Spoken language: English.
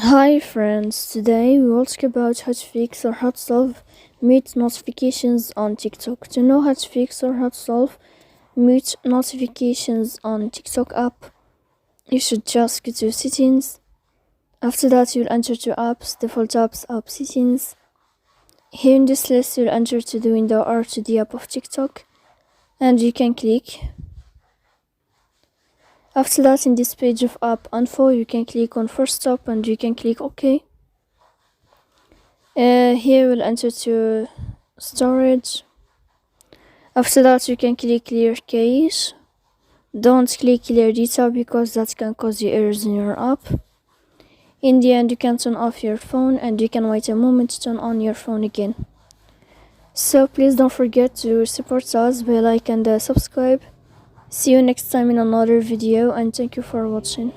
Hi friends, today we will talk about how to fix or how to solve mute notifications on TikTok. To know how to fix or how to solve mute notifications on TikTok app, you should just go to settings. After that, you'll enter to apps, default apps, app settings. Here in this list, you'll enter to the window or to the app of TikTok, and you can click. After that, in this page of app info, you can click on first stop and you can click OK. Here we'll enter to storage. After that, you can click clear cache. Don't click clear data because that can cause you errors in your app. In the end, you can turn off your phone and you can wait a moment to turn on your phone again. So please don't forget to support us by like and subscribe. See you next time in another video, and thank you for watching.